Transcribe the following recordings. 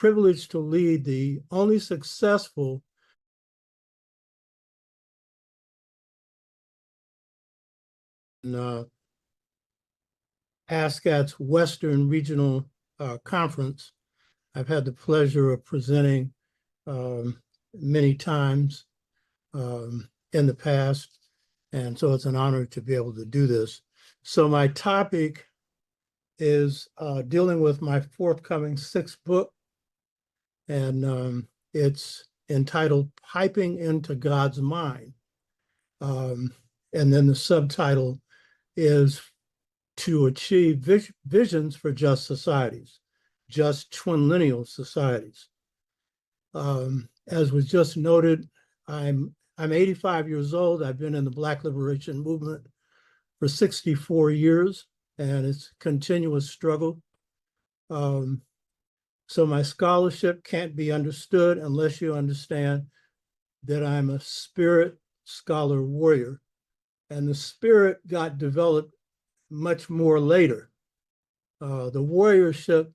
privileged to lead the only successful ASCAT's Western Regional Conference. I've had the pleasure of presenting many times in the past, and so it's an honor to be able to do this. So my topic is dealing with my forthcoming sixth book, and it's entitled Piping into God's Mind. And then the subtitle is To Achieve Visions for Just Societies, Just Twinlineal Societies. As was just noted, I'm 85 years old. I've been in the Black liberation movement for 64 years, and it's a continuous struggle. So my scholarship can't be understood unless you understand that I'm a spirit scholar warrior, and the spirit got developed much more later. The warriorship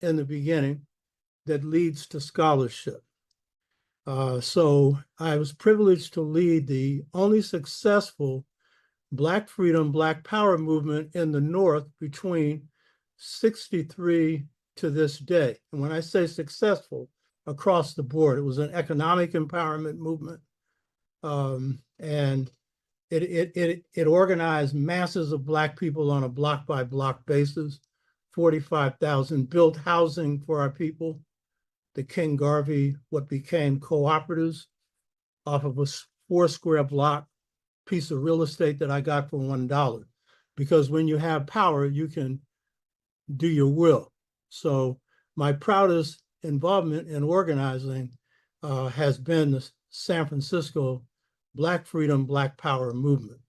in the beginning that leads to scholarship. So I was privileged to lead the only successful Black freedom, Black power movement in the North between 63 to this day. And when I say successful, across the board, it was an economic empowerment movement. And it organized masses of Black people on a block by block basis, 45,000, built housing for our people, the King Garvey, what became cooperatives, off of a 4-square block piece of real estate that I got for $1. Because when you have power, you can do your will. So my proudest involvement in organizing has been the San Francisco Black freedom, Black power movement.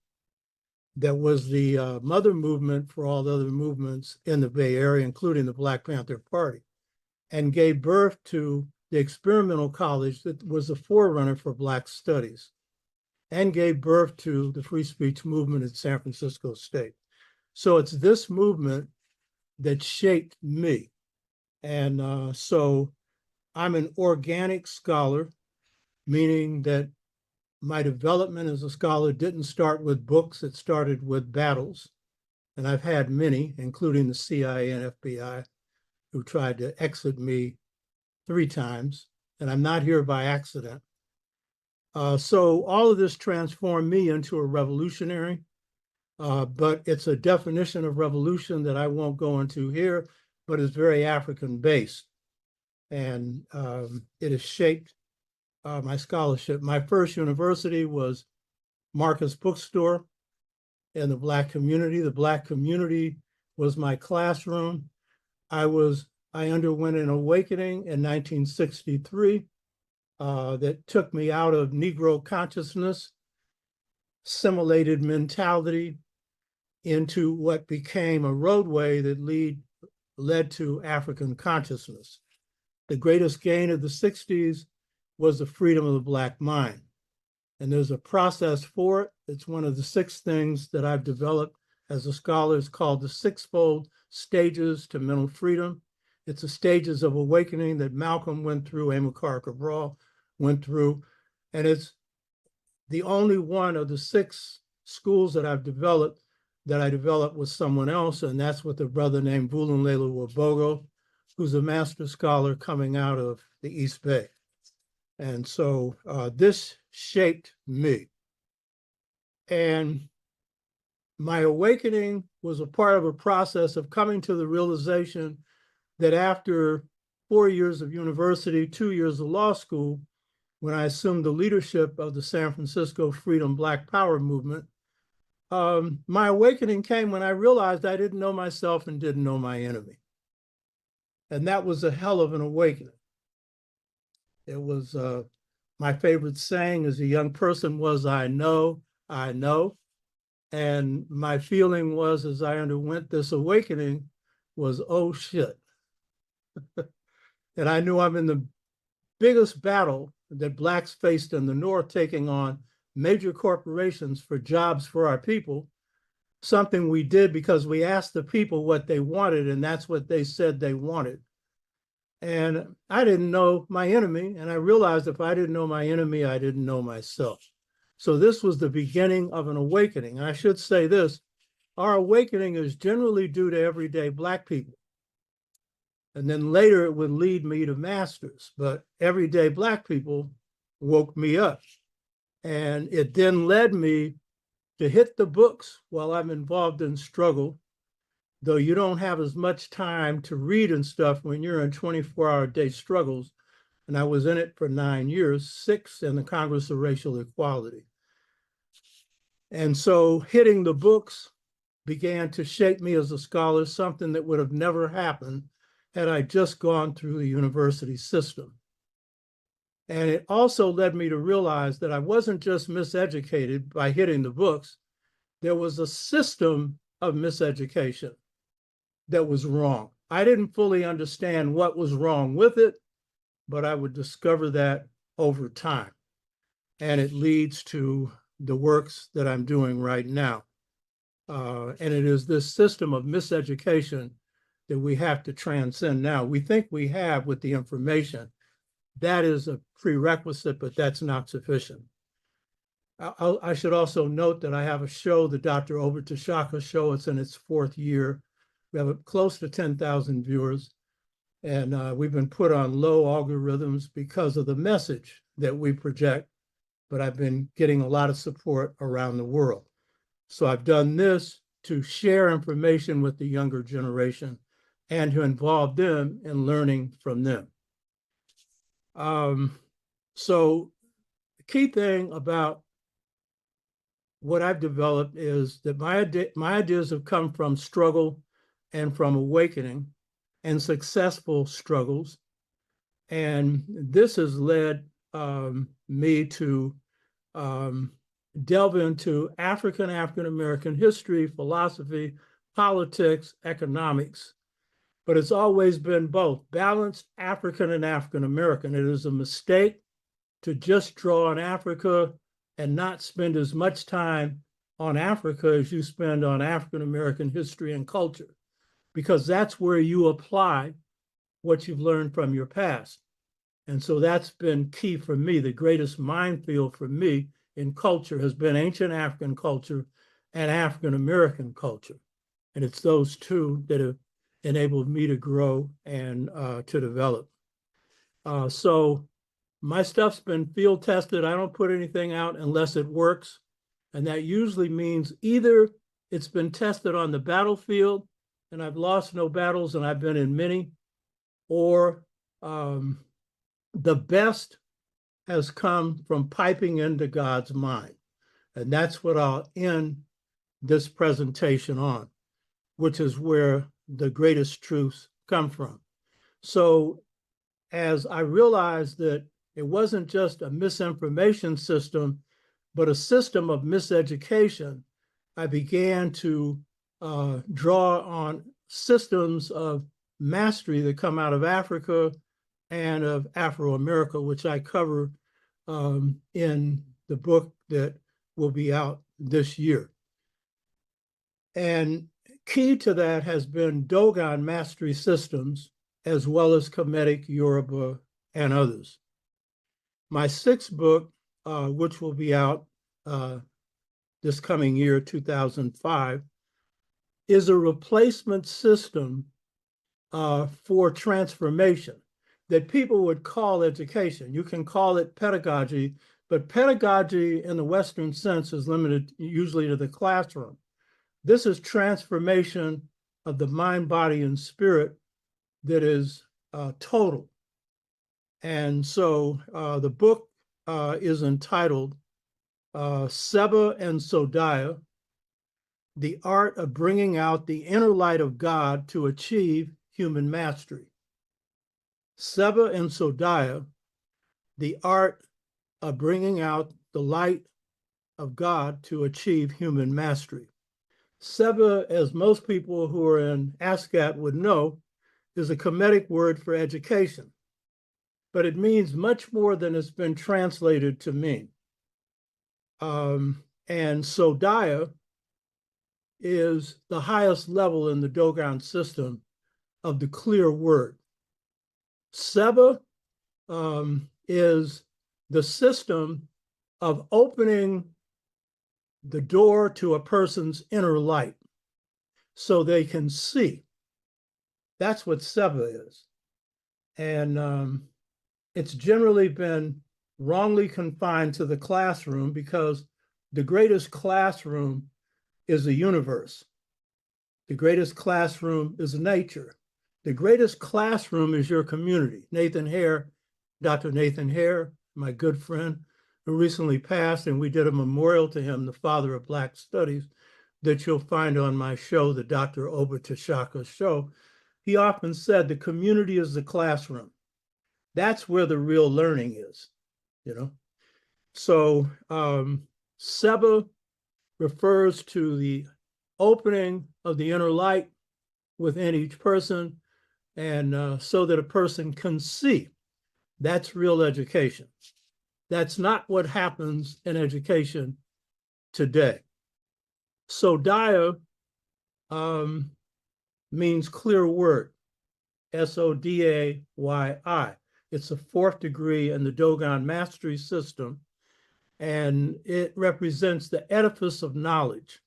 That was the mother movement for all the other movements in the Bay Area, including the Black Panther Party, and gave birth to the experimental college that was the forerunner for Black studies, and gave birth to the free speech movement at San Francisco State. So it's this movement that shaped me. And so I'm an organic scholar, meaning that my development as a scholar didn't start with books, it started with battles. And I've had many, including the CIA and FBI, who tried to exit me 3 times, and I'm not here by accident. So all of this transformed me into a revolutionary, but it's a definition of revolution that I won't go into here, but it's very African-based. And it has shaped my scholarship. My first university was Marcus Bookstore in the Black community. The Black community was my classroom. I underwent an awakening in 1963 that took me out of Negro consciousness, assimilated mentality, into what became a roadway that led to African consciousness. The greatest gain of the 60s was the freedom of the Black mind. And there's a process for it. It's one of the 6 things that I've developed as a scholar. It's called the 6-fold stages to mental freedom. It's the stages of awakening that Malcolm went through, Amilcar Cabral went through. And it's the only one of the 6 schools that I've developed that I developed with someone else, and that's with a brother named Vulunlela Wabogo, who's a master scholar coming out of the East Bay. And so this shaped me. And my awakening was a part of a process of coming to the realization that after 4 years of university, 2 years of law school, when I assumed the leadership of the San Francisco Freedom Black Power movement, my awakening came when I realized I didn't know myself and didn't know my enemy. And that was a hell of an awakening. It was my favorite saying as a young person was, I know. And my feeling was, as I underwent this awakening, was, oh shit. And I knew I'm in the biggest battle that Blacks faced in the North, taking on major corporations for jobs for our people, something we did because we asked the people what they wanted, and that's what they said they wanted. And I didn't know my enemy. And I realized if I didn't know my enemy, I didn't know myself. So this was the beginning of an awakening. And I should say this, our awakening is generally due to everyday Black people. And then later it would lead me to masters, but everyday Black people woke me up. And it then led me to hit the books while I'm involved in struggle, though you don't have as much time to read and stuff when you're in 24-hour-a-day struggles. And I was in it for 9 years, 6 in the Congress of Racial Equality. And so hitting the books began to shape me as a scholar, something that would have never happened had I just gone through the university system. And it also led me to realize that I wasn't just miseducated by hitting the books. There was a system of miseducation that was wrong. I didn't fully understand what was wrong with it, but I would discover that over time. And it leads to the works that I'm doing right now. And it is this system of miseducation that we have to transcend now. We think we have with the information. That is a prerequisite, but that's not sufficient. I should also note that I have a show, the Dr. Obertashaka show. It's in its 4th year. We have close to 10,000 viewers, and we've been put on low algorithms because of the message that we project, but I've been getting a lot of support around the world. So I've done this to share information with the younger generation and to involve them in learning from them. So the key thing about what I've developed is that my ideas have come from struggle and from awakening and successful struggles. And this has led me to delve into African-American history, philosophy, politics, economics. But it's always been both balanced African and African-American. It is a mistake to just draw on Africa and not spend as much time on Africa as you spend on African-American history and culture, because that's where you apply what you've learned from your past. And so that's been key for me. The greatest minefield for me in culture has been ancient African culture and African-American culture. And it's those two that have enabled me to grow and to develop. So my stuff's been field tested. I don't put anything out unless it works. And that usually means either it's been tested on the battlefield and I've lost no battles and I've been in many, or the best has come from piping into God's mind. And that's what I'll end this presentation on, which is where the greatest truths come from. So as I realized that it wasn't just a misinformation system, but a system of miseducation, I began to draw on systems of mastery that come out of Africa and of Afro-America, which I cover in the book that will be out this year. And key to that has been Dogon mastery systems, as well as Kemetic, Yoruba, and others. My 6th book, which will be out this coming year, 2005, is a replacement system for transformation that people would call education. You can call it pedagogy, but pedagogy in the Western sense is limited usually to the classroom. This is transformation of the mind, body, and spirit that is total. And so the book is entitled Seba and Sodai, The Art of Bringing Out the Inner Light of God to Achieve Human Mastery. Seba and Sodai, The Art of Bringing Out the Light of God to Achieve Human Mastery. Seba, as most people who are in ASCAT would know, is a Kemetic word for education, but it means much more than it's been translated to mean. And Sodai is the highest level in the Dogon system of the clear word. Seba is the system of opening the door to a person's inner light so they can see. That's what Seba is. And it's generally been wrongly confined to the classroom because the greatest classroom is the universe. The greatest classroom is nature. The greatest classroom is your community. Nathan Hare, Dr. Nathan Hare, my good friend, who recently passed, and we did a memorial to him, the father of Black studies, that you'll find on my show, the Dr. Oba Tashaka show. He often said the community is the classroom. That's where the real learning is, you know? So Seba refers to the opening of the inner light within each person, and so that a person can see. That's real education. That's not what happens in education today. Sodai means clear word, Sodai. It's a fourth degree in the Dogon mastery system, and it represents the edifice of knowledge.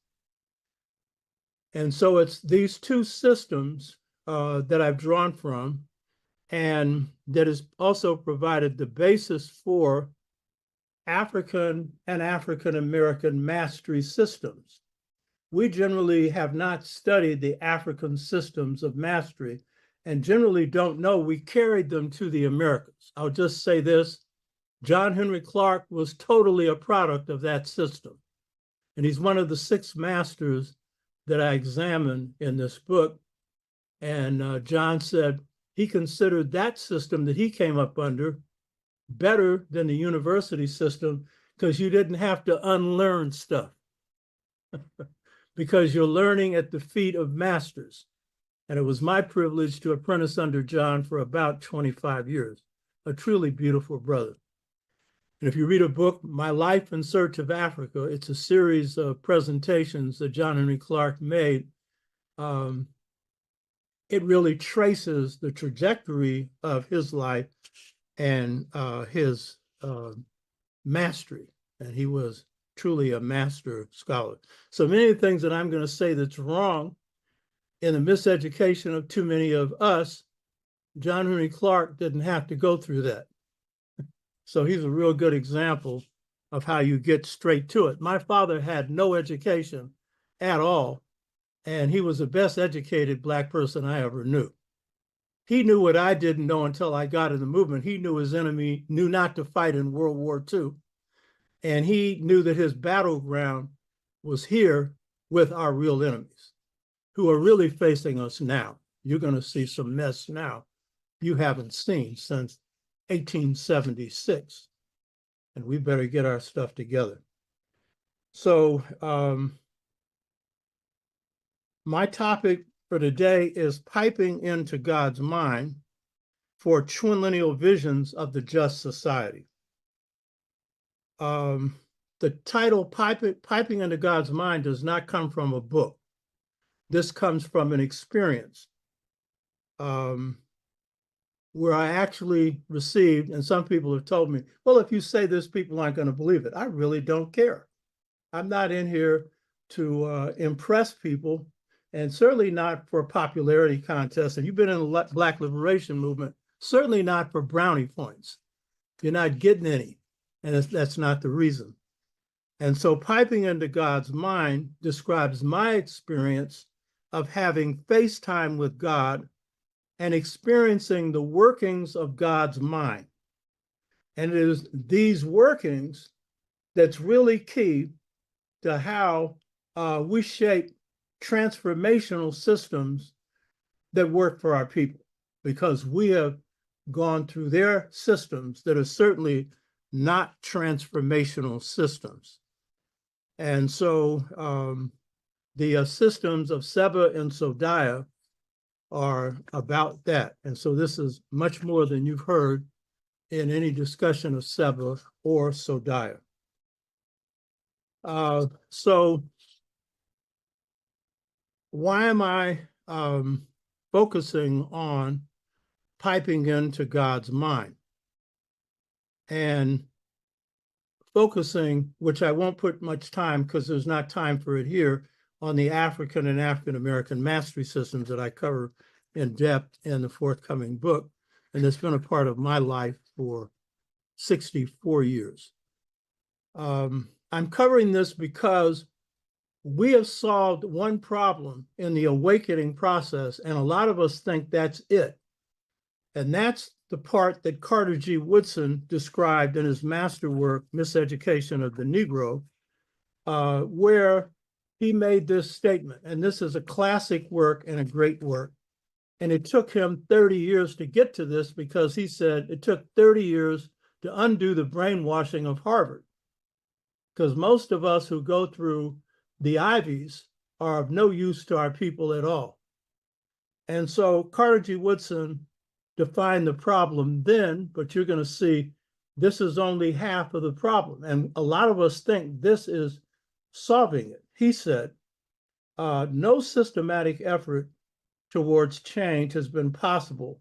And so it's these two systems that I've drawn from, and that has also provided the basis for African and African-American mastery systems. We generally have not studied the African systems of mastery and generally don't know we carried them to the Americas. I'll just say this, John Henry Clark was totally a product of that system. And he's one of the 6 masters that I examined in this book. And John said he considered that system that he came up under better than the university system because you didn't have to unlearn stuff because you're learning at the feet of masters. And it was my privilege to apprentice under John for about 25 years, a truly beautiful brother. And if you read a book, My Life in Search of Africa, it's a series of presentations that John Henry Clark made. It really traces the trajectory of his life and his mastery. And he was truly a master scholar. So many of the things that I'm going to say that's wrong in the miseducation of too many of us, John Henry Clark didn't have to go through that. So he's a real good example of how you get straight to it. My father had no education at all, and he was the best educated Black person I ever knew. He knew what I didn't know until I got in the movement. He knew his enemy knew not to fight in World War II, and he knew that his battleground was here with our real enemies, who are really facing us now. You're going to see some mess now you haven't seen since 1876, and we better get our stuff together. So my topic for today is piping into God's mind for twinlineal visions of the just society. The title Piping into God's Mind does not come from a book. This comes from an experience where I actually received, and some people have told me, well, if you say this, people aren't going to believe it. I really don't care. I'm not in here to impress people, and certainly not for a popularity contest. And you've been in the Black liberation movement, certainly not for brownie points. You're not getting any, and that's not the reason. And so piping into God's mind describes my experience of having FaceTime with God and experiencing the workings of God's mind. And it is these workings that's really key to how we shape transformational systems that work for our people, because we have gone through their systems that are certainly not transformational systems. And so the systems of Seba and Sodai are about that. And so this is much more than you've heard in any discussion of Seba or Sodai. So why am I focusing on piping into God's mind and focusing, which I won't put much time because there's not time for it here, on the African and African-American mastery systems that I cover in depth in the forthcoming book. And it's been a part of my life for 64 years. I'm covering this because we have solved one problem in the awakening process, and a lot of us think that's it. And that's the part that Carter G. Woodson described in his masterwork, Miseducation of the Negro, where he made this statement. And this is a classic work and a great work. And it took him 30 years to get to this because he said it took 30 years to undo the brainwashing of Harvard. Because most of us who go through the Ivies are of no use to our people at all. And so Carter G. Woodson defined the problem then, but you're going to see this is only half of the problem. And a lot of us think this is solving it. He said, no systematic effort towards change has been possible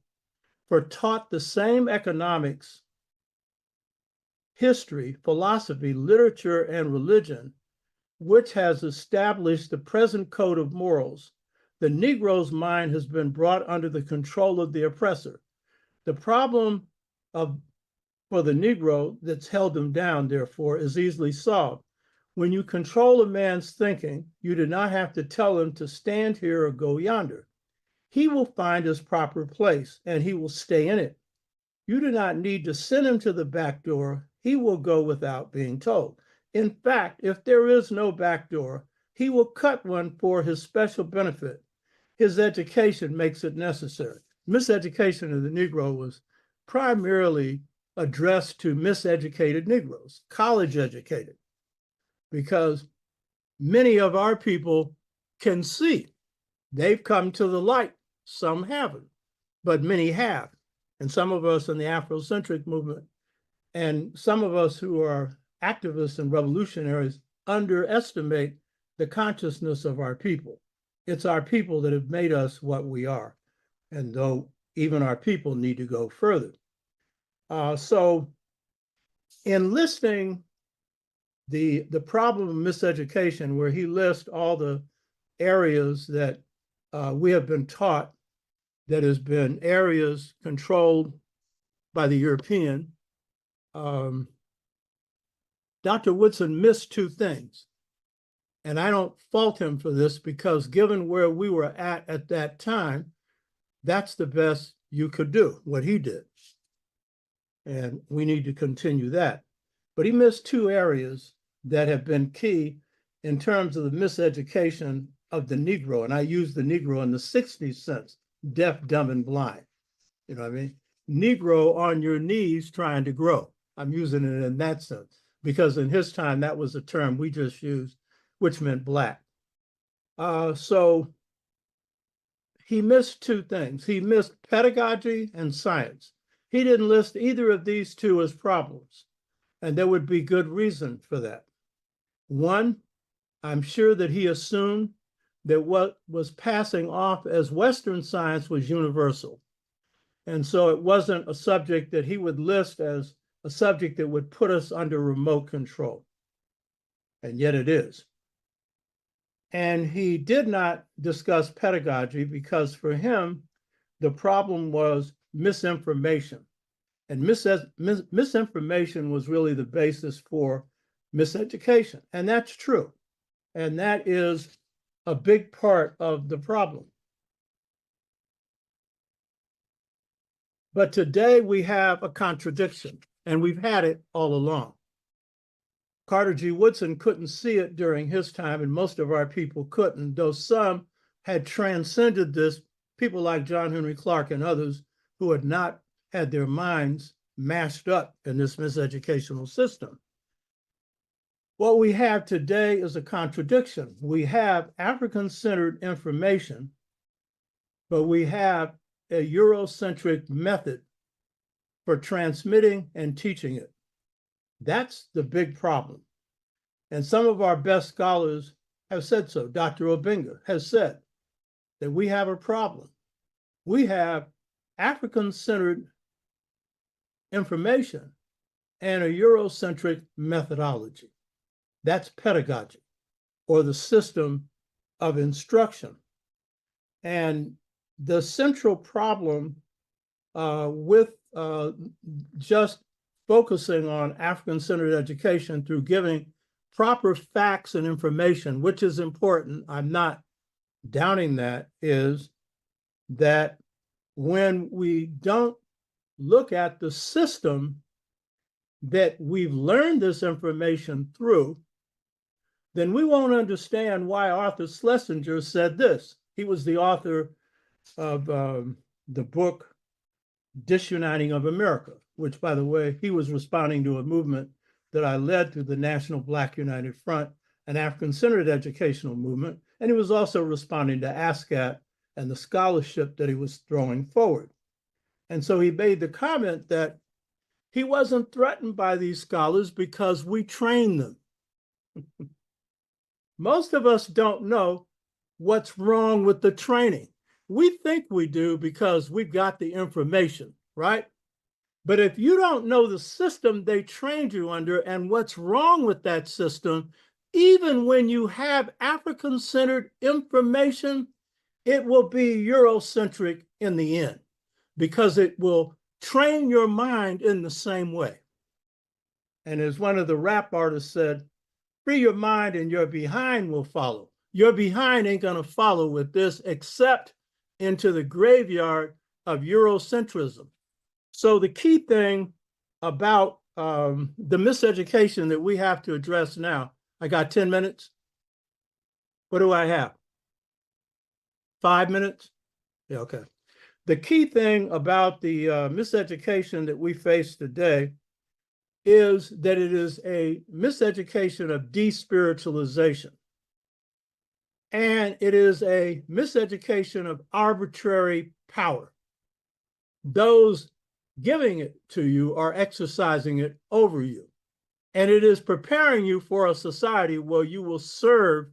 for taught the same economics, history, philosophy, literature, and religion, which has established the present code of morals. The Negro's mind has been brought under the control of the oppressor. The problem for the Negro that's held him down, therefore, is easily solved. When you control a man's thinking, you do not have to tell him to stand here or go yonder. He will find his proper place and he will stay in it. You do not need to send him to the back door. He will go without being told. In fact, if there is no back door, he will cut one for his special benefit. His education makes it necessary. Miseducation of the Negro was primarily addressed to miseducated Negroes, college educated, because many of our people can see. They've come to the light. Some haven't, but many have. And some of us in the Afrocentric movement and some of us who are activists and revolutionaries underestimate the consciousness of our people. It's our people that have made us what we are. And though even our people need to go further. So in listing the problem of miseducation, where he lists all the areas that we have been taught that has been areas controlled by the European, Dr. Woodson missed two things. And I don't fault him for this because given where we were at that time, that's the best you could do, what he did. And we need to continue that. But he missed two areas that have been key in terms of the miseducation of the Negro. And I use the Negro in the 60s sense, deaf, dumb, and blind. You know what I mean? Negro on your knees trying to grow. I'm using it in that sense because in his time, that was a term we just used, which meant black. So he missed two things. He missed pedagogy and science. He didn't list either of these two as problems, and there would be good reason for that. One, I'm sure that he assumed that what was passing off as Western science was universal. And so it wasn't a subject that he would list as a subject that would put us under remote control. And yet it is. And he did not discuss pedagogy because for him, the problem was misinformation. And misinformation was really the basis for miseducation. And that's true. And that is a big part of the problem. But today we have a contradiction, and we've had it all along. Carter G. Woodson couldn't see it during his time, and most of our people couldn't, though some had transcended this, people like John Henry Clark and others who had not had their minds mashed up in this miseducational system. What we have today is a contradiction. We have African-centered information, but we have a Eurocentric method for transmitting and teaching it. That's the big problem. And some of our best scholars have said so. Dr. Obenga has said that we have a problem. We have African-centered information and a Eurocentric methodology. That's pedagogy, or the system of instruction. And the central problem with just focusing on African-centered education through giving proper facts and information, which is important, I'm not downing that, is that when we don't look at the system that we've learned this information through, then we won't understand why Arthur Schlesinger said this. He was the author of the book Disuniting of America, which, by the way, he was responding to a movement that I led through the National Black United Front, an African-centered educational movement. And he was also responding to ASCAT and the scholarship that he was throwing forward. And so he made the comment that he wasn't threatened by these scholars because we train them. Most of us don't know what's wrong with the training. We think we do because we've got the information, right? But if you don't know the system they trained you under and what's wrong with that system, even when you have African-centered information, it will be Eurocentric in the end, because it will train your mind in the same way. And as one of the rap artists said, free your mind and your behind will follow. Your behind ain't gonna follow with this except into the graveyard of Eurocentrism. So the key thing about the miseducation that we have to address now, I got 10 minutes. What do I have? 5 minutes? Yeah, okay. The key thing about the miseducation that we face today is that it is a miseducation of despiritualization. And it is a miseducation of arbitrary power. Those giving it to you are exercising it over you. And it is preparing you for a society where you will serve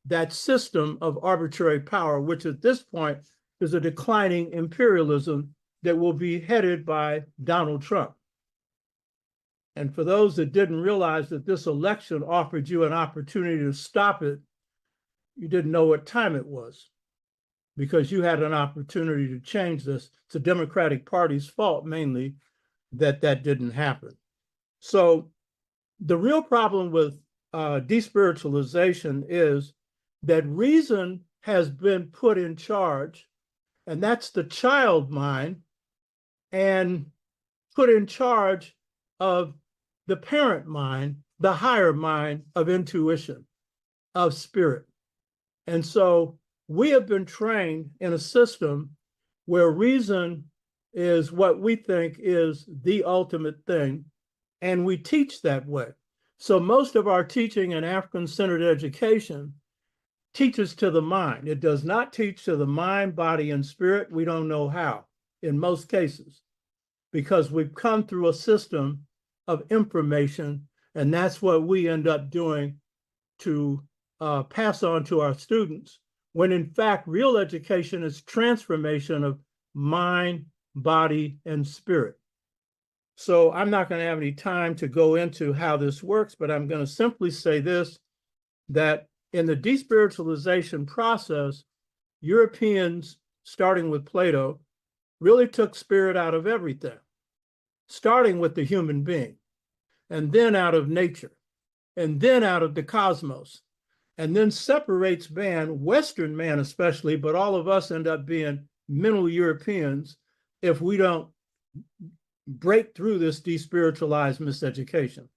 that system of arbitrary power, which at this point is a declining imperialism that will be headed by Donald Trump. And for those that didn't realize that this election offered you an opportunity to stop it, you didn't know what time it was, because you had an opportunity to change this. It's the Democratic Party's fault mainly that that didn't happen. So the real problem with despiritualization is that reason has been put in charge, and that's the child mind, and put in charge of the parent mind, the higher mind of intuition, of spirit. And so we have been trained in a system where reason is what we think is the ultimate thing, and we teach that way. So most of our teaching in African-centered education teaches to the mind. It does not teach to the mind, body, and spirit. We don't know how in most cases, because we've come through a system of information, and that's what we end up doing to pass on to our students, when in fact, real education is transformation of mind, body, and spirit. So I'm not going to have any time to go into how this works, but I'm going to simply say this, that in the despiritualization process, Europeans, starting with Plato, really took spirit out of everything, starting with the human being, and then out of nature, and then out of the cosmos, and then separates man, Western man especially, but all of us end up being mental Europeans if we don't break through this despiritualized miseducation.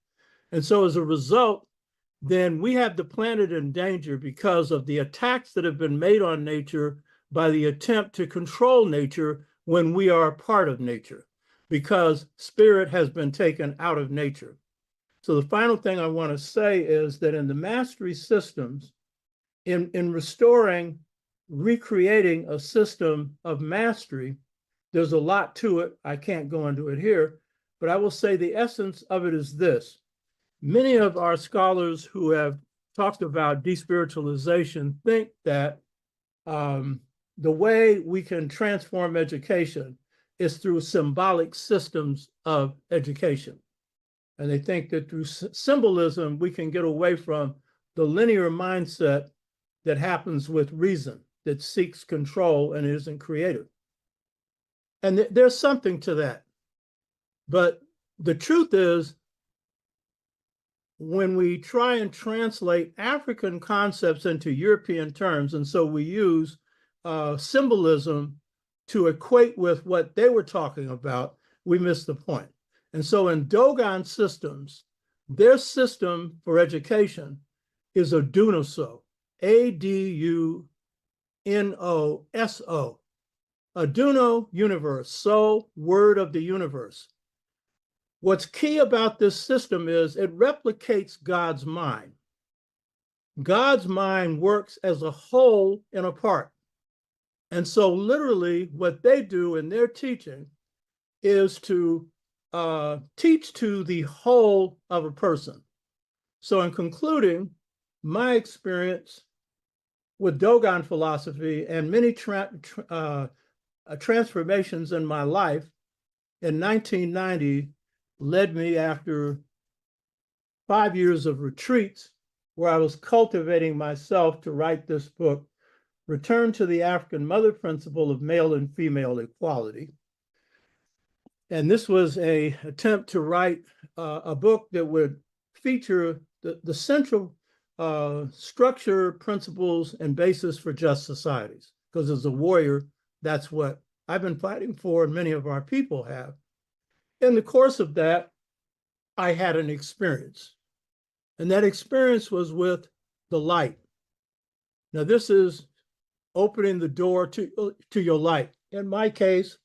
And so as a result, then we have the planet in danger because of the attacks that have been made on nature by the attempt to control nature when we are a part of nature, because spirit has been taken out of nature. So the final thing I want to say is that in the mastery systems, in restoring, recreating a system of mastery, there's a lot to it. I can't go into it here, but I will say the essence of it is this. Many of our scholars who have talked about despiritualization think that the way we can transform education is through symbolic systems of education. And they think that through symbolism, we can get away from the linear mindset that happens with reason, that seeks control and isn't creative. And there's something to that. But the truth is, when we try and translate African concepts into European terms, and so we use symbolism to equate with what they were talking about, we miss the point. And so in Dogon systems, their system for education is Adunoso, A-D-U-N-O-S-O. Aduno, universe, so word of the universe. What's key about this system is it replicates God's mind. God's mind works as a whole and a part. And so literally what they do in their teaching is to teach to the whole of a person. So in concluding, my experience with Dogon philosophy and many transformations in my life in 1990 led me, after 5 years of retreats where I was cultivating myself to write this book, Return to the African Mother Principle of Male and Female Equality. And this was an attempt to write a book that would feature the central structure, principles, and basis for just societies. Because as a warrior, that's what I've been fighting for, and many of our people have. In the course of that, I had an experience. And that experience was with the light. Now, this is opening the door to your light. In my case,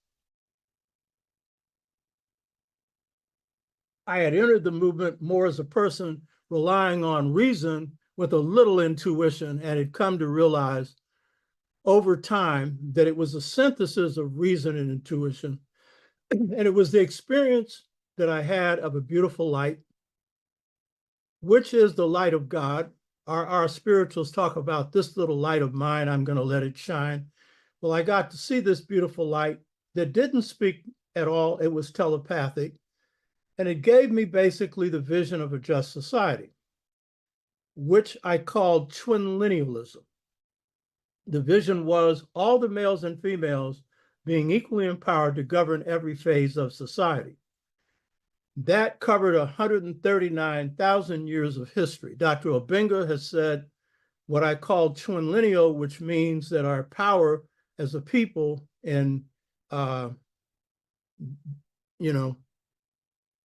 I had entered the movement more as a person relying on reason with a little intuition, and had come to realize over time that it was a synthesis of reason and intuition. And it was the experience that I had of a beautiful light, which is the light of God. Our spirituals talk about this little light of mine, I'm going to let it shine. Well, I got to see this beautiful light that didn't speak at all. It was telepathic. And it gave me basically the vision of a just society, which I called twinlinealism. The vision was all the males and females being equally empowered to govern every phase of society. That covered 139,000 years of history. Dr. Obenga has said what I call twinlineal, which means that our power as a people in,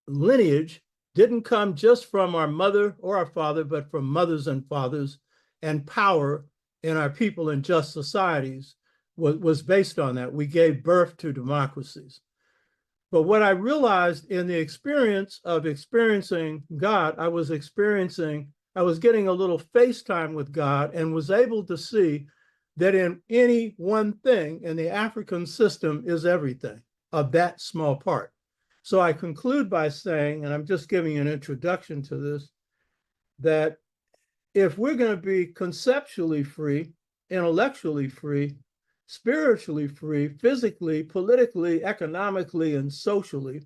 lineage didn't come just from our mother or our father, but from mothers and fathers, and power in our people in just societies was based on that. We gave birth to democracies. But what I realized in the experience of experiencing God, I was getting a little FaceTime with God, and was able to see that in any one thing in the African system is everything of that small part. So I conclude by saying, and I'm just giving you an introduction to this, that if we're going to be conceptually free, intellectually free, spiritually free, physically, politically, economically, and socially,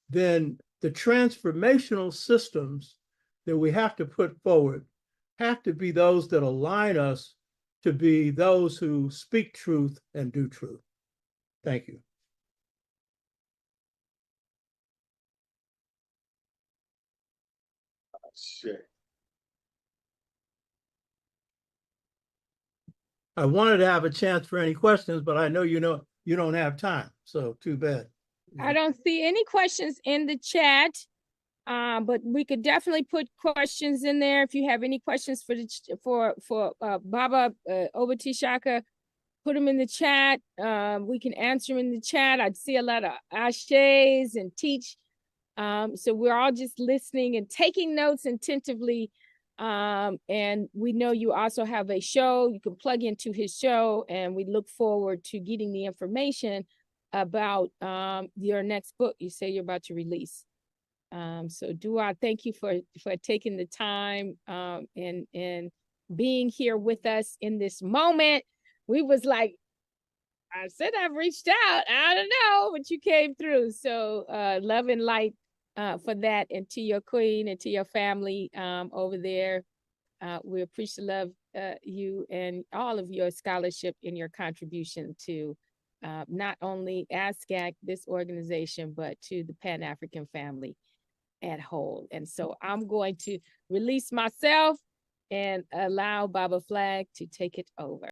then the transformational systems that we have to put forward have to be those that align us to be those who speak truth and do truth. Thank you. Shit. I wanted to have a chance for any questions, but I know you don't have time, so too bad. I don't see any questions in the chat, but we could definitely put questions in there. If you have any questions for Baba Obatishaka, put them in the chat. We can answer them in the chat. I'd see a lot of ashes and teach. So we're all just listening and taking notes attentively. And we know you also have a show. You can plug into his show, and we look forward to getting the information about your next book you say you're about to release. So Dua, thank you for taking the time and being here with us in this moment. We was like I said I've reached out. I don't know, but you came through. So love and light for that, and to your queen and to your family over there. We appreciate love you and all of your scholarship and your contribution to not only ASCAC, this organization, but to the Pan-African family at whole. And so I'm going to release myself and allow Baba Flag to take it over.